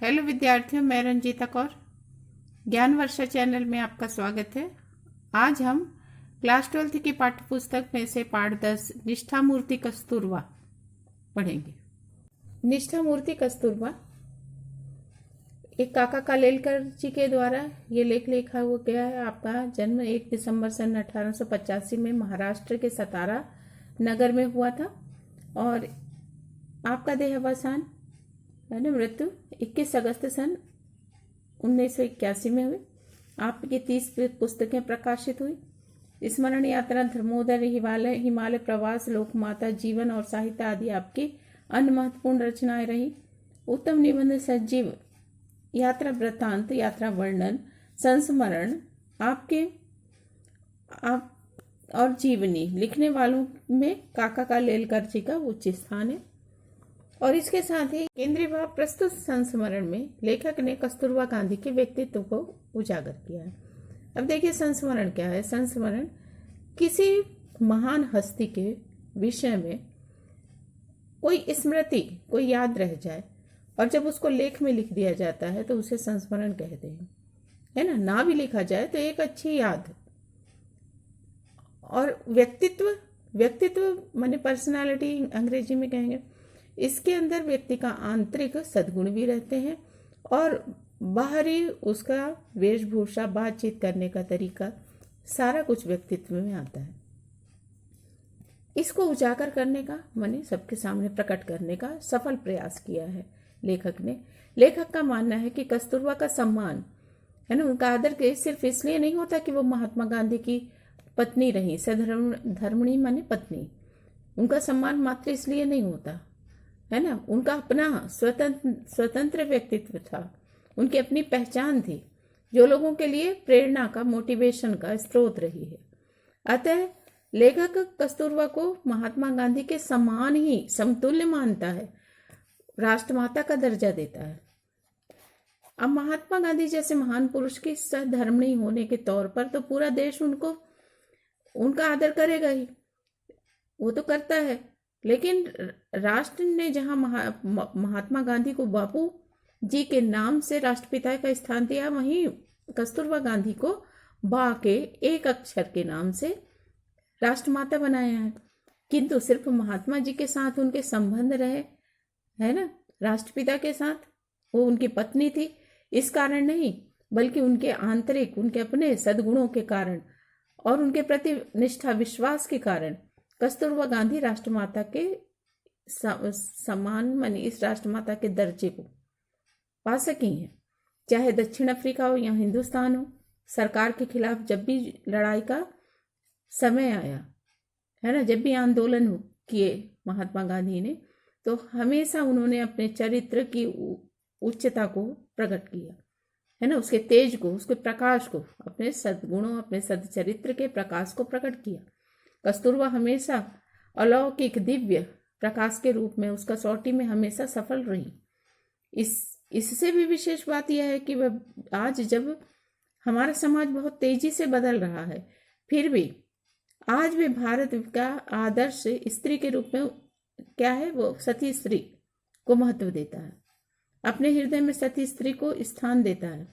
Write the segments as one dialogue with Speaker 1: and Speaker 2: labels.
Speaker 1: Hello विद्यार्थियों, मैं रंजीता कौर। ज्ञान वर्षा चैनल में आपका स्वागत है। आज हम क्लास 12 की पाठ्य पुस्तक में से पाठ 10 निष्ठा मूर्ति कस्तूरबा पढ़ेंगे। निष्ठा मूर्ति कस्तूरबा एक काका कालेलकर जी के द्वारा ये लेख लिखा हुआ गया है। आपका जन्म 1 दिसंबर सन 1885 में महाराष्ट्र के सतारा नगर में हुआ था और आपका देहावसान यानी मृत्यु 21 अगस्त सन 1981 में हुई। आपकी 30 पुस्तकें प्रकाशित हुई। स्मरण यात्रा, धर्मोदय, हिमालय प्रवास, लोकमाता, जीवन और साहित्य आदि आपकी अन्य महत्वपूर्ण रचनाएं रही। उत्तम निबंध, सजीव यात्रा वृत्तांत, यात्रा वर्णन, संस्मरण आपके आप और जीवनी लिखने वालों में काका कालेलकर जी का उच्च स्थान है। और इसके साथ ही केंद्रीय भाव प्रस्तुत संस्मरण में लेखक ने कस्तूरबा गांधी के व्यक्तित्व को उजागर किया है। अब देखिए संस्मरण क्या है। संस्मरण किसी महान हस्ती के विषय में कोई स्मृति, कोई याद रह जाए और जब उसको लेख में लिख दिया जाता है तो उसे संस्मरण कहते हैं, है ना भी लिखा जाए तो एक अच्छी याद। और व्यक्तित्व माने पर्सनालिटी अंग्रेजी में कहेंगे। इसके अंदर व्यक्ति का आंतरिक सद्गुण भी रहते हैं और बाहरी उसका वेशभूषा, बातचीत करने का तरीका, सारा कुछ व्यक्तित्व में आता है। इसको उजागर करने का माने सबके सामने प्रकट करने का सफल प्रयास किया है लेखक ने। लेखक का मानना है कि कस्तूरबा का सम्मान है ना, उनका आदर के सिर्फ इसलिए नहीं होता कि वो महात्मा गांधी की पत्नी रही, सधर्मणी माने पत्नी। उनका सम्मान मात्र इसलिए नहीं होता, है ना, उनका अपना स्वतंत्र व्यक्तित्व था, उनकी अपनी पहचान थी जो लोगों के लिए प्रेरणा का, मोटिवेशन का स्रोत रही है। अतः लेखक कस्तूरबा को महात्मा गांधी के समान ही समतुल्य मानता है, राष्ट्रमाता का दर्जा देता है। अब महात्मा गांधी जैसे महान पुरुष की सधर्मिणी होने के तौर पर तो पूरा देश उनका आदर करेगा ही, वो तो करता है। लेकिन राष्ट्र ने जहां महात्मा गांधी को बापू जी के नाम से राष्ट्रपिता का स्थान दिया, वहीं कस्तूरबा गांधी को बा के एक अक्षर के नाम से राष्ट्रमाता बनाया है। किंतु सिर्फ महात्मा जी के साथ उनके संबंध रहे, है ना, राष्ट्रपिता के साथ वो उनकी पत्नी थी इस कारण नहीं, बल्कि उनके आंतरिक, उनके अपने सद्गुणों के कारण और उनके प्रति निष्ठा, विश्वास के कारण कस्तूरबा गांधी राष्ट्रमाता के समान माने इस राष्ट्रमाता के दर्जे को पा सकी हैं। चाहे दक्षिण अफ्रीका हो या हिंदुस्तान हो, सरकार के खिलाफ जब भी लड़ाई का समय आया, है ना, जब भी आंदोलन किए महात्मा गांधी ने, तो हमेशा उन्होंने अपने चरित्र की उच्चता को प्रकट किया, है ना, उसके तेज को, उसके प्रकाश को, अपने सद्गुणों, अपने सदचरित्र के प्रकाश को प्रकट किया। कस्तूरबा हमेशा अलौकिक दिव्य प्रकाश के रूप में उस कसौटी में हमेशा सफल रही। इससे भी विशेष बात यह है कि वह आज जब हमारा समाज बहुत तेजी से बदल रहा है, फिर भी आज भी भारत का आदर्श स्त्री के रूप में क्या है, वो सती स्त्री को महत्व देता है, अपने हृदय में सती स्त्री को स्थान देता है।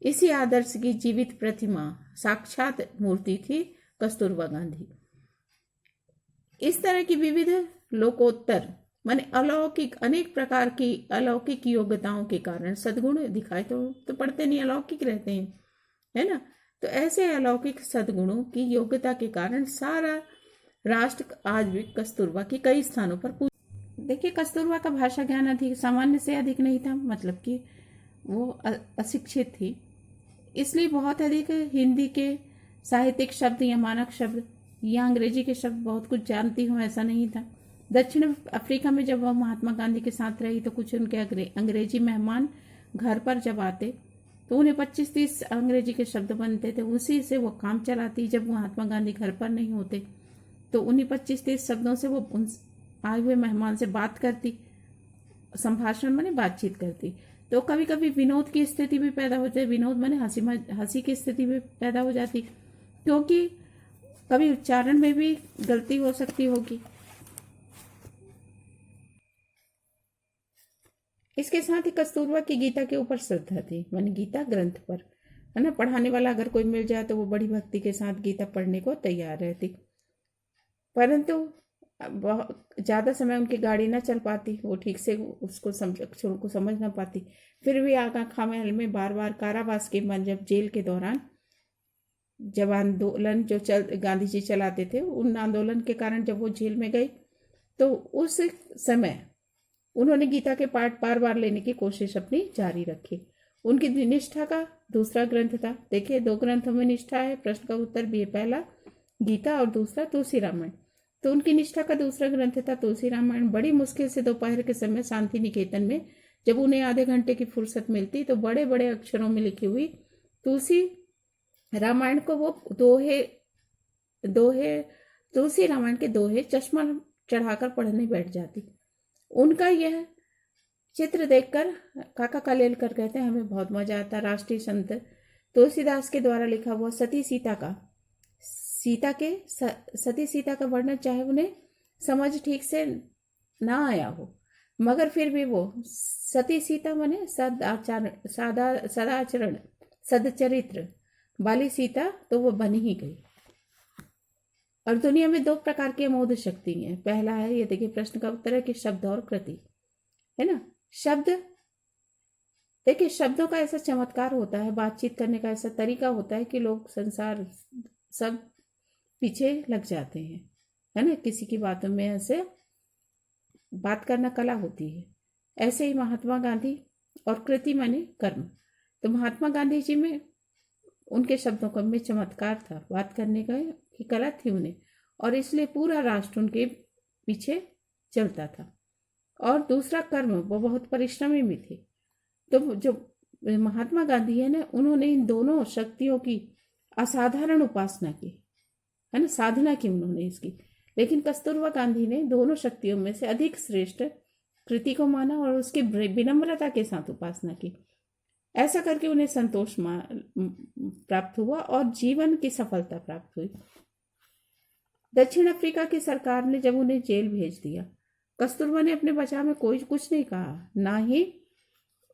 Speaker 1: इसी आदर्श की जीवित प्रतिमा, साक्षात मूर्ति थी कस्तूरबा गांधी। इस तरह की विविध लोकोत्तर माने अलौकिक, अनेक प्रकार की अलौकिक योग्यताओं के कारण सद्गुण दिखाई तो पड़ते नहीं, अलौकिक रहते हैं, है ना। तो ऐसे अलौकिक सद्गुणों की योग्यता के कारण सारा राष्ट्र आज भी कस्तूरबा की कई स्थानों पर देखिए, कस्तूरबा का भाषा ज्ञान अधिक, सामान्य से अधिक नहीं था, मतलब कि वो अशिक्षित थी, इसलिए बहुत अधिक हिंदी के साहित्यिक शब्द या मानक शब्द या अंग्रेजी के शब्द बहुत कुछ जानती हूँ ऐसा नहीं था। दक्षिण अफ्रीका में जब वह महात्मा गांधी के साथ रही तो कुछ उनके अंग्रेजी मेहमान घर पर जब आते तो उन्हें 25-30 अंग्रेजी के शब्द बनते थे, उसी से वो काम चलाती। जब महात्मा गांधी घर पर नहीं होते तो उन्हीं 25-30 शब्दों से वो उन आए हुए मेहमान से बात करती, संभाषण माने बातचीत करती। तो कभी कभी विनोद की स्थिति भी पैदा होती है, विनोद माने हंसी की स्थिति भी पैदा हो जाती, क्योंकि कभी उच्चारण में भी गलती हो सकती होगी। इसके साथ ही कस्तूरबा की गीता के ऊपर श्रद्धा थी, मानी गीता ग्रंथ पर, है ना। पढ़ाने वाला अगर कोई मिल जाए तो वो बड़ी भक्ति के साथ गीता पढ़ने को तैयार रहती। परंतु बहुत ज़्यादा समय उनकी गाड़ी ना चल पाती, वो ठीक से उसको अक्षरों को समझ ना पाती। फिर भी आगा महल में बार बार कारावास के मन, जब जेल के दौरान जब आंदोलन जो गांधी जी चलाते थे, उन आंदोलन के कारण जब वो जेल में गई तो उस समय उन्होंने गीता के पाठ बार बार लेने की कोशिश अपनी जारी रखी। उनकी निष्ठा का दूसरा ग्रंथ था। देखिए, 2 ग्रंथों में निष्ठा है, प्रश्न का उत्तर भी है, पहला गीता और दूसरा तुलसी रामायण। तो उनकी निष्ठा का दूसरा ग्रंथ था तुलसी रामायण। बड़ी मुश्किल से दोपहर के समय शांति निकेतन में जब उन्हें आधे घंटे की फुर्सत मिलती तो बड़े बड़े अक्षरों में लिखी हुई तुलसी रामायण को वो दोहे तुलसी रामायण के दोहे चश्मा चढ़ाकर पढ़ने बैठ जाती। उनका यह चित्र देखकर काका कालेलकर कहते हैं, हमें बहुत मजा आता। राष्ट्रीय संत तुलसीदास के द्वारा लिखा हुआ सती सीता का वर्णन, चाहे उन्हें समझ ठीक से ना आया हो, मगर फिर भी वो सती सीता माने सदाचरण सदचरित्र वाली सीता तो वो बनी ही गई। और दुनिया में 2 प्रकार की अमोघ शक्ति है। पहला है, ये देखिए प्रश्न का उत्तर है कि शब्द और कृति, है ना। शब्द, देखिए शब्दों का ऐसा चमत्कार होता है, बातचीत करने का ऐसा तरीका होता है कि लोग संसार सब पीछे लग जाते हैं, है ना। किसी की बातों में ऐसे बात करना कला होती है। ऐसे ही महात्मा गांधी, और कृति माने कर्म। तो महात्मा गांधी जी में उनके शब्दों का में चमत्कार था, बात करने की कला थी उन्हें, और इसलिए पूरा राष्ट्र उनके पीछे चलता था। और दूसरा कर्म, वो बहुत परिश्रमी भी थे। तो जो महात्मा गांधी है ना, उन्होंने इन दोनों शक्तियों की असाधारण उपासना की, है ना, साधना की उन्होंने इसकी। लेकिन कस्तूरबा गांधी ने दोनों शक्तियों में से अधिक श्रेष्ठ कृति को माना और उसकी विनम्रता के साथ उपासना की। ऐसा करके उन्हें संतोष प्राप्त हुआ और जीवन की सफलता प्राप्त हुई। दक्षिण अफ्रीका की सरकार ने जब उन्हें जेल भेज दिया, कस्तूरबा ने अपने बचाव में कोई कुछ नहीं कहा, ना ही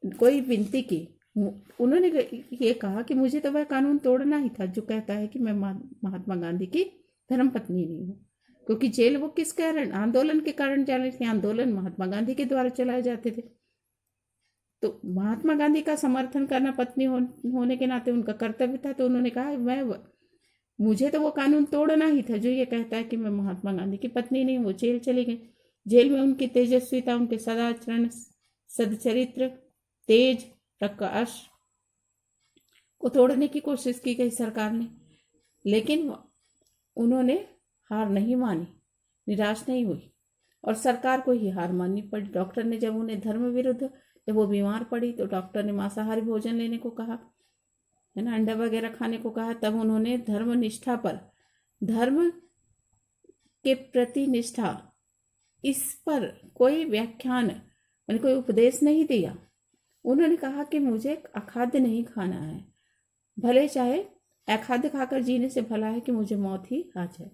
Speaker 1: कोई विनती की। उन्होंने ये कहा कि मुझे तो वह कानून तोड़ना ही था जो कहता है कि मैं महात्मा गांधी की धर्मपत्नी नहीं हूँ। क्योंकि जेल वो किस कारण, आंदोलन के कारण जा रहे थे। आंदोलन महात्मा गांधी के द्वारा चलाए जाते थे। तो महात्मा गांधी का समर्थन करना पत्नी होने के नाते उनका कर्तव्य था। तो उन्होंने कहा मुझे तो वो कानून तोड़ना ही था जो ये कहता है कि मैं महात्मा गांधी की पत्नी नहीं। वो जेल चली गई। जेल में उनकी तेजस्विता, उनके सदाचरण, सदचरित्र, तेज प्रकाश को तोड़ने की कोशिश की गई सरकार ने, लेकिन उन्होंने हार नहीं मानी, निराश नहीं हुई और सरकार को ही हार माननी पड़ी। डॉक्टर ने जब उन्हें धर्म विरुद्ध, जब वो बीमार पड़ी तो डॉक्टर ने मांसाहारी भोजन लेने को कहा, है ना, अंडा वगैरह खाने को कहा। तब उन्होंने धर्म निष्ठा पर, धर्म के प्रति निष्ठा, इस पर कोई व्याख्यान मैंने कोई उपदेश नहीं दिया। उन्होंने कहा कि मुझे अखाद्य नहीं खाना है, भले चाहे अखाद्य खाकर जीने से भला है कि मुझे मौत ही आ जाए।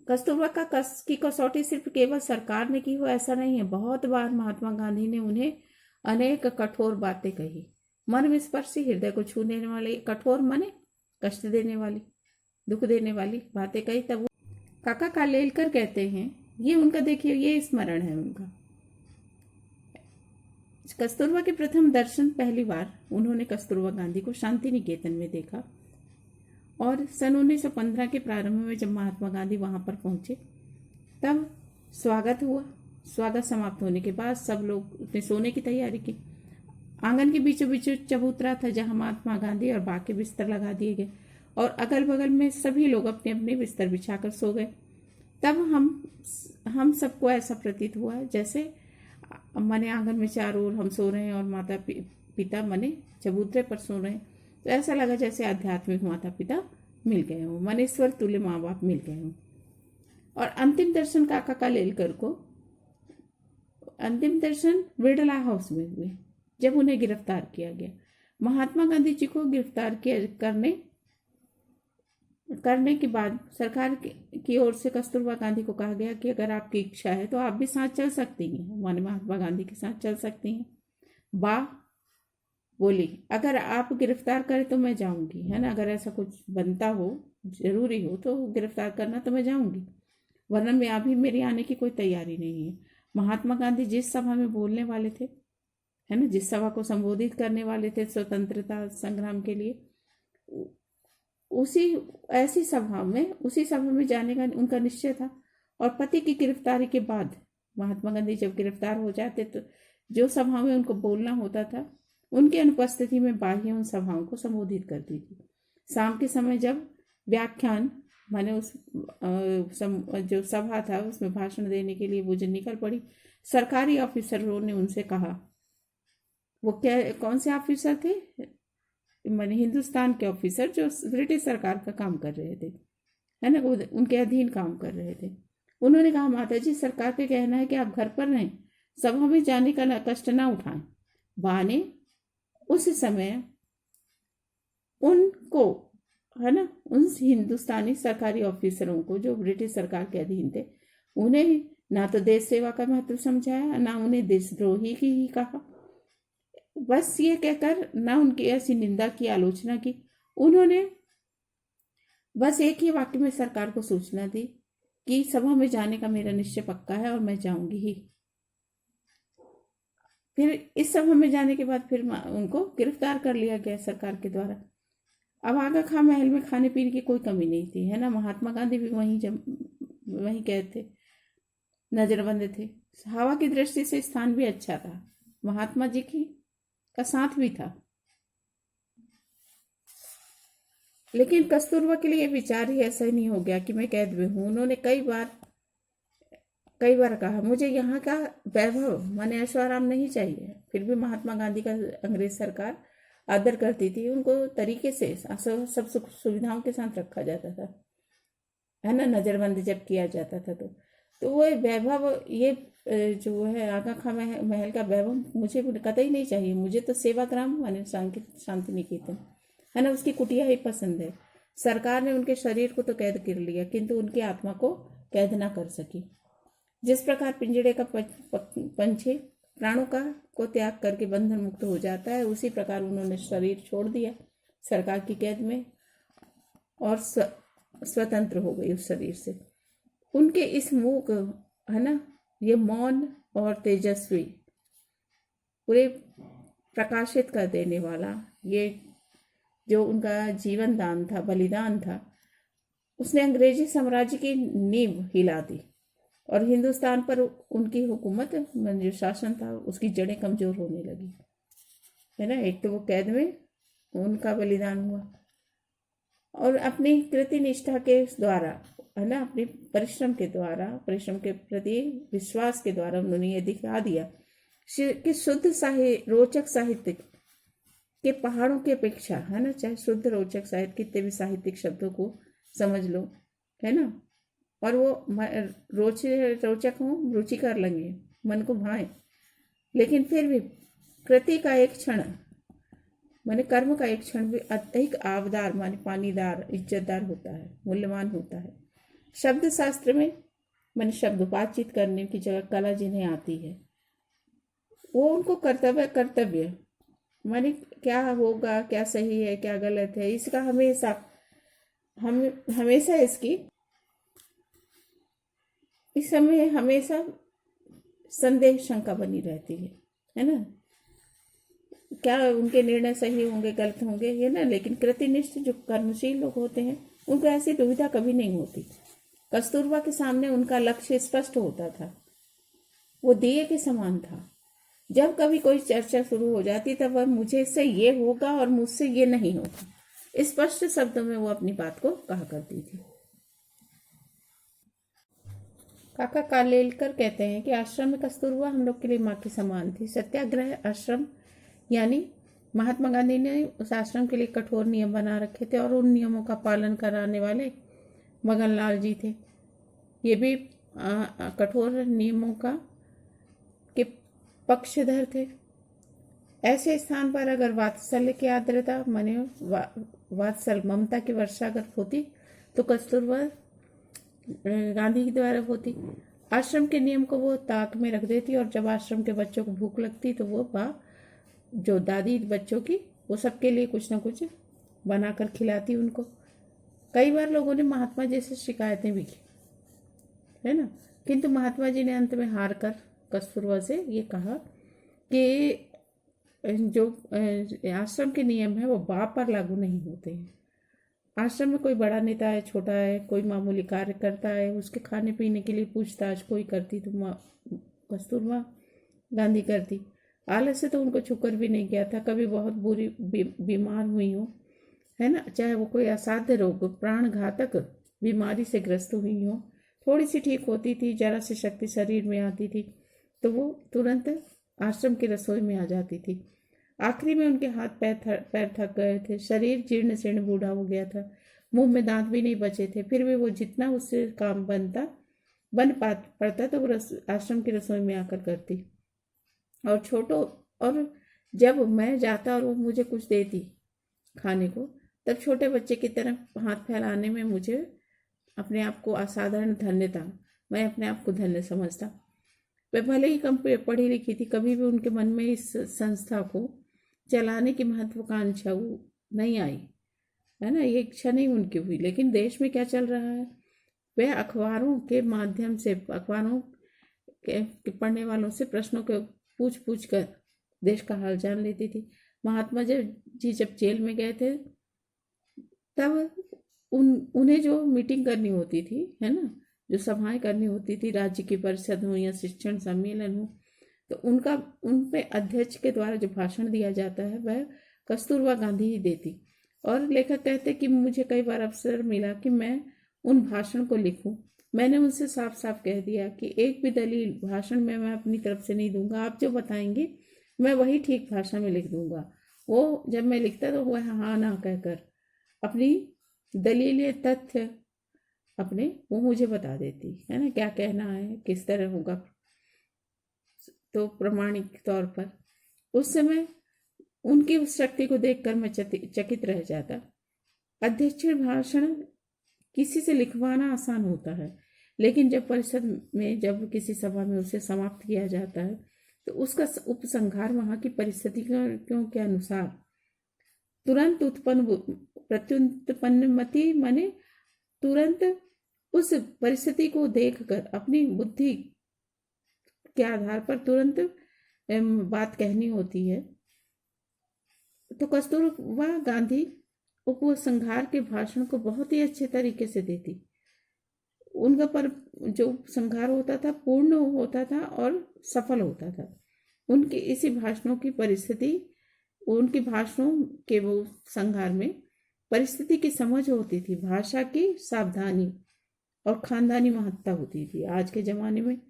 Speaker 1: कस्तूरबा की कसौटी सिर्फ केवल सरकार ने की हो ऐसा नहीं है। बहुत बार महात्मा गांधी ने उन्हें अनेक कठोर बातें कही, मन में स्पर्शी, हृदय को छूने वाली, कठोर माने कष्ट देने वाली, दुख देने वाली बातें कही। तब काका कालेलकर कहते हैं, ये उनका देखिए, ये स्मरण है उनका। कस्तूरबा के प्रथम दर्शन पहली बार उन्होंने कस्तूरबा गांधी को शांति निकेतन में देखा और सन 1915 के प्रारंभ में जब महात्मा गांधी वहां पर पहुंचे तब स्वागत हुआ। स्वागत समाप्त होने के बाद सब लोग ने सोने की तैयारी की। आंगन के बीचों बीच चबूतरा था जहां महात्मा गांधी और बाकी बिस्तर लगा दिए गए और अगल बगल में सभी लोग अपने अपने बिस्तर बिछाकर सो गए। तब हम सबको ऐसा प्रतीत हुआ जैसे मने आंगन में चारों ओर हम सो रहे हैं और माता पिता मने चबूतरे पर सो रहे हैं। तो ऐसा लगा जैसे आध्यात्मिक माता पिता मिल गए हों, मनेश्वर तुल्य माँ बाप मिल गए हों। और अंतिम दर्शन काका कालेलकर को, अंतिम दर्शन बिरला हाउस में हुए जब उन्हें गिरफ्तार किया गया। महात्मा गांधी जी को गिरफ्तार करने के बाद सरकार की ओर से कस्तूरबा गांधी को कहा गया कि अगर आपकी इच्छा है तो आप भी साथ चल सकती हैं, माने महात्मा गांधी के साथ चल सकती हैं। बा बोली, अगर आप गिरफ्तार करें तो मैं जाऊंगी, है ना, अगर ऐसा कुछ बनता हो, जरूरी हो तो गिरफ्तार करना तो मैं जाऊंगी, वरना मैं अभी मेरी आने की कोई तैयारी नहीं है। महात्मा गांधी जिस सभा में बोलने वाले थे, है ना, जिस सभा को संबोधित करने वाले थे स्वतंत्रता संग्राम के लिए, उसी उसी सभा में जाने का उनका निश्चय था। और पति की गिरफ्तारी के बाद महात्मा गांधी जब गिरफ्तार हो जाते तो जो सभा में उनको बोलना होता था, उनकी अनुपस्थिति में बाह्य उन सभाओं को संबोधित करती थी। शाम के समय जब व्याख्यान माने जो सभा था उसमें भाषण देने के लिए वो जो निकल पड़ी, सरकारी ऑफिसरों ने उनसे कहा, वो क्या कौन से ऑफिसर थे, माने हिंदुस्तान के ऑफिसर जो ब्रिटिश सरकार का काम कर रहे थे, है ना, वो उनके अधीन काम कर रहे थे। उन्होंने कहा, माता जी, सरकार का कहना है कि आप घर पर रहें, सभा में जाने का कष्ट ना उठाएं। बा ने उस समय उनको, है ना, उन हिंदुस्तानी सरकारी ऑफिसरों को जो ब्रिटिश सरकार के अधीन थे, उन्हें ना तो देश सेवा का महत्व समझाया, ना उन्हें देशद्रोही की ही कहा। बस ये कहकर ना उनकी ऐसी निंदा की, आलोचना की, उन्होंने बस एक ही वाक्य में सरकार को सूचना दी कि सभा में जाने का मेरा निश्चय पक्का है और मैं जाऊंगी ही। फिर इस सभा में जाने के बाद फिर उनको गिरफ्तार कर लिया गया सरकार के द्वारा। अब आगा खां महल में खाने पीने की कोई कमी नहीं थी, है ना, महात्मा गांधी भी वहीं गए थे, नजरबंद थे। हवा की दृष्टि से स्थान भी अच्छा था, महात्मा जी की का साथ भी था। लेकिन कस्तूरबा के लिए विचार ही ऐसा नहीं हो गया कि मैं कैद में हूं। उन्होंने कई बार कहा, मुझे यहाँ का वैभव माने ऐशोआराम नहीं चाहिए। फिर भी महात्मा गांधी का अंग्रेज सरकार आदर करती थी, उनको तरीके से सब सुख सुविधाओं के साथ रखा जाता था, है ना, नजरबंद जब किया जाता था तो वो वैभव, ये जो है आगा खां महल का वैभव मुझे कतई नहीं चाहिए। मुझे तो सेवाग्राम माने शांति निकेतन, है ना, उसकी कुटिया ही पसंद है। सरकार ने उनके शरीर को तो कैद कर लिया, किंतु उनकी आत्मा को कैद ना कर सकी। जिस प्रकार पिंजड़े का पंछी प्राणों को त्याग करके बंधन मुक्त हो जाता है, उसी प्रकार उन्होंने शरीर छोड़ दिया सरकार की कैद में और स्वतंत्र हो गई उस शरीर से। उनके इस मूक, है ना, ये मौन और तेजस्वी, पूरे प्रकाशित कर देने वाला, ये जो उनका जीवन दान था, बलिदान था, उसने अंग्रेजी साम्राज्य की नींव हिला दी और हिंदुस्तान पर उनकी हुकूमत जो शासन था उसकी जड़ें कमजोर होने लगी, है ना। एक तो वो कैद में उनका बलिदान हुआ और अपनी कृति निष्ठा के द्वारा, है ना, अपने परिश्रम के प्रति विश्वास के द्वारा उन्होंने ये दिखा दिया कि रोचक साहित्य के पहाड़ों की अपेक्षा, है ना, चाहे शुद्ध रोचक साहित्य कितने भी साहित्यिक शब्दों को समझ लो, है ना, और वो रोचक हो, रुचिकर लगे, मन को भाए, लेकिन फिर भी कृति का एक क्षण माने कर्म का एक क्षण भी अधिक आवदार माने पानीदार, इज्जतदार होता है, मूल्यवान होता है। शब्द शास्त्र में माने शब्द बातचीत करने की जगह कला जिन्हें आती है, वो उनको कर्तव्य माने क्या होगा, क्या सही है, क्या गलत है, इसका हमेशा इस समय हमेशा संदेह शंका बनी रहती है ना, क्या उनके निर्णय सही होंगे, गलत होंगे, ये ना। लेकिन कृतिनिष्ठ जो कर्मशील लोग होते हैं उनको ऐसी दुविधा कभी नहीं होती। कस्तूरबा के सामने उनका लक्ष्य स्पष्ट होता था, वो दिए के समान था। जब कभी कोई चर्चा शुरू हो जाती तब वह मुझे इससे ये होगा और मुझसे ये नहीं होगा, स्पष्ट शब्दों में वो अपनी बात को कहा करती थी। काका कालेलकर कहते हैं कि आश्रम में कस्तूरबा हम लोग के लिए माँ के समान थी। सत्याग्रह आश्रम यानी महात्मा गांधी ने उस आश्रम के लिए कठोर नियम बना रखे थे और उन नियमों का पालन कराने वाले मगनलाल जी थे। ये भी कठोर नियमों के पक्षधर थे। ऐसे स्थान पर अगर वात्सल्य की आर्द्रता माने वात्सल ममता की वर्षा अगर होती तो कस्तूरबा गांधी की द्वारा होती। आश्रम के नियम को वो ताक में रख देती और जब आश्रम के बच्चों को भूख लगती तो वो जो दादी बच्चों की, वो सबके लिए कुछ ना कुछ बनाकर खिलाती उनको। कई बार लोगों ने महात्मा जी से शिकायतें भी की, है ना, किंतु महात्मा जी ने अंत में हार कर कस्तूरबा से ये कहा कि जो आश्रम के नियम है वो बाप पर लागू नहीं होते हैं। आश्रम में कोई बड़ा नेता है, छोटा है, कोई मामूली कार्य करता है, उसके खाने पीने के लिए पूछताछ कोई करती तो कस्तूरबा गांधी करती। आलस से तो उनको छुकर भी नहीं गया था। कभी बहुत बुरी बीमार हुई हो, है ना, चाहे वो कोई असाध्य रोग, प्राण घातक बीमारी से ग्रस्त हुई हो, थोड़ी सी ठीक होती थी, जरा सी शक्ति शरीर में आती थी तो वो तुरंत आश्रम की रसोई में आ जाती थी। आखिरी में उनके हाथ पैर थक गए थे, शरीर जीर्ण शीर्ण बूढ़ा हो गया था, मुंह में दांत भी नहीं बचे थे, फिर भी वो जितना उससे काम पड़ता तो वो आश्रम की रसोई में आकर करती। और जब मैं जाता और वो मुझे कुछ देती खाने को, तब छोटे बच्चे की तरह हाथ फैलाने में मुझे अपने आप को असाधारण धन्यता, मैं अपने आप को धन्य समझता। वे भले ही कम पढ़ी लिखी थी, कभी भी उनके मन में इस संस्था को चलाने की महत्वाकांक्षा नहीं आई, है ना, ये इच्छा नहीं उनकी हुई। लेकिन देश में क्या चल रहा है, वे अखबारों के माध्यम से, अखबारों के पढ़ने वालों से प्रश्नों के पूछ कर देश का हाल जान लेती थी। महात्मा जी जब जेल में गए थे तब उन्हें जो मीटिंग करनी होती थी, है ना, जो सभाएं करनी होती थी, राज्य की परिषद हो या शिक्षण सम्मेलन हो, तो उन पे अध्यक्ष के द्वारा जो भाषण दिया जाता है वह कस्तूरबा गांधी ही देती। और लेखक कहते कि मुझे कई बार अवसर मिला कि मैं उन भाषण को लिखूं। मैंने उनसे साफ साफ कह दिया कि एक भी दलील भाषण में मैं अपनी तरफ से नहीं दूंगा, आप जो बताएंगे मैं वही ठीक भाषा में लिख दूंगा। वो जब मैं लिखता तो वह हाँ ना कहकर अपनी दलीलें, तथ्य अपने वो मुझे बता देती, है ना, क्या कहना है, किस तरह होगा, तो प्रमाणिक तौर पर। उस समय उनकी उस शक्ति को देखकर मैं चकित रह जाता। अध्यक्ष भाषण किसी से लिखवाना आसान होता है, लेकिन जब परिषद में, जब किसी सभा में उसे समाप्त किया जाता है तो उसका उपसंहार वहां की परिस्थितियों के अनुसार तुरंत प्रत्युत्पन्नमति माने तुरंत उस परिस्थिति को देखकर अपनी बुद्धि के आधार पर तुरंत बात कहनी होती है। तो कस्तूरबा गांधी उपसंहार के भाषण को बहुत ही अच्छे तरीके से देती। उनका पर जो संहार होता था पूर्ण होता था और सफल होता था। उनके इसी भाषणों की परिस्थिति, उनके भाषणों के वो संहार में परिस्थिति की समझ होती थी, भाषा की सावधानी और खानदानी महत्ता होती थी। आज के जमाने में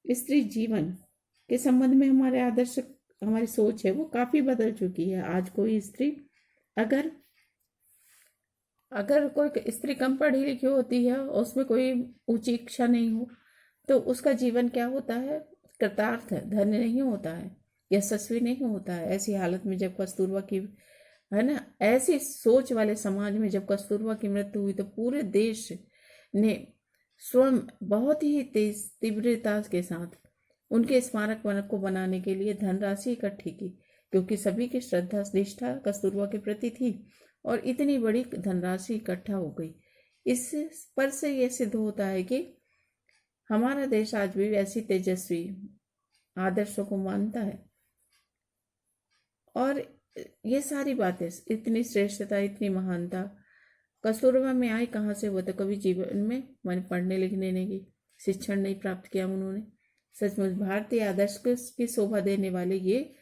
Speaker 1: स्त्री जीवन के संबंध में हमारे आदर्श, हमारी सोच है वो काफी बदल चुकी है। आज कोई स्त्री, अगर कोई स्त्री कम पढ़ी लिखी होती है, उसमें कोई ऊंची इच्छा नहीं हो, तो उसका जीवन क्या होता है, कृतार्थ है, धन्य नहीं होता है, यशस्वी नहीं होता है। ऐसी हालत में जब कस्तूरबा की, है ना, ऐसी सोच वाले समाज में जब कस्तूरबा की मृत्यु हुई तो पूरे देश ने स्वयं बहुत ही तेज तीव्रता के साथ उनके स्मारक को बनाने के लिए धनराशि इकट्ठी की, क्योंकि सभी की श्रद्धा निष्ठा कस्तूरबा के प्रति थी और इतनी बड़ी धनराशि इकट्ठा हो गई। इस पर से यह सिद्ध होता है कि हमारा देश आज भी ऐसी तेजस्वी आदर्शों को मानता है। और ये सारी बातें, इतनी श्रेष्ठता, इतनी महानता कस्तूरबा में आई कहाँ से? वो तो कभी जीवन में मैंने पढ़ने लिखने नहीं, शिक्षण नहीं प्राप्त किया उन्होंने। सचमुच भारतीय आदर्श की शोभा देने वाले ये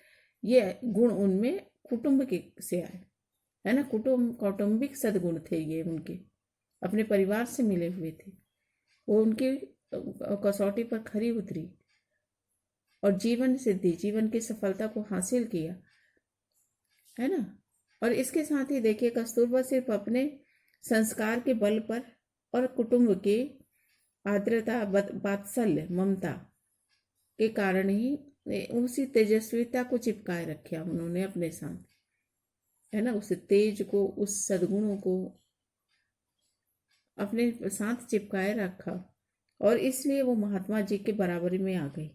Speaker 1: गुण उनमें कुटुंब के से आए, है ना, कौटुंबिक सद्गुण थे ये, उनके अपने परिवार से मिले हुए थे। वो उनकी कसौटी पर खरी उतरी और जीवन सिद्धि, जीवन की सफलता को हासिल किया, है ना। और इसके साथ ही देखिए, कस्तूरबा सिर्फ अपने संस्कार के बल पर और कुटुंब के आर्द्रता, वात्सल्य, ममता के कारण ही उसी तेजस्विता को चिपकाए रखा उन्होंने अपने साथ, है ना, उस तेज को, उस सद्गुणों को अपने साथ चिपकाए रखा और इसलिए वो महात्मा जी के बराबरी में आ गई।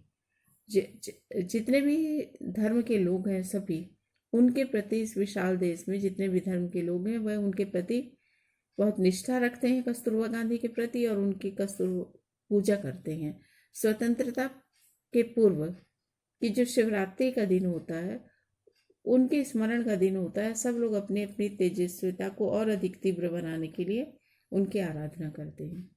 Speaker 1: जितने भी धर्म के लोग हैं सभी उनके प्रति इस विशाल देश में जितने भी धर्म के लोग हैं वह उनके प्रति बहुत निष्ठा रखते हैं, कस्तूरबा गांधी के प्रति, और उनकी पूजा करते हैं। स्वतंत्रता के पूर्व की जो शिवरात्रि का दिन होता है, उनके स्मरण का दिन होता है, सब लोग अपनी अपनी तेजस्विता को और अधिक तीव्र बनाने के लिए उनकी आराधना करते हैं।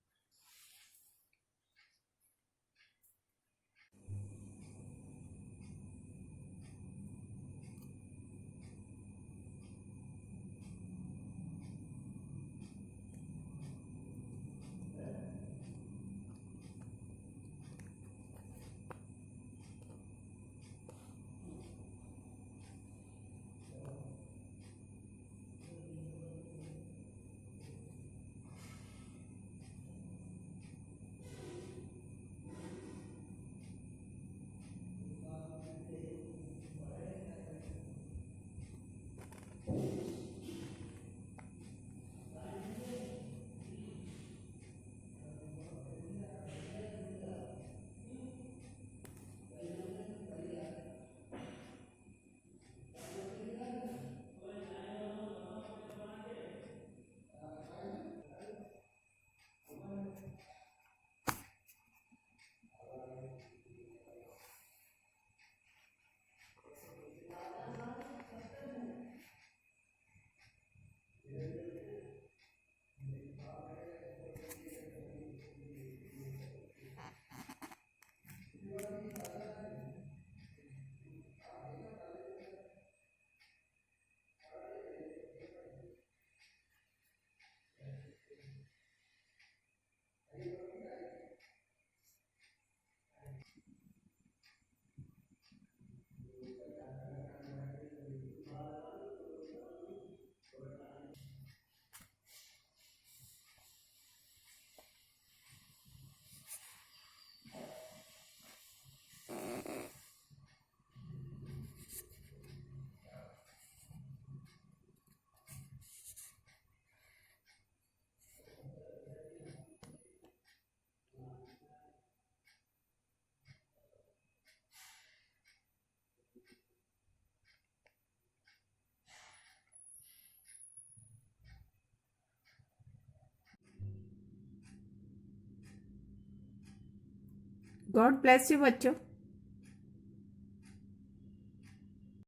Speaker 1: गॉड ब्लेस यू बच्चों।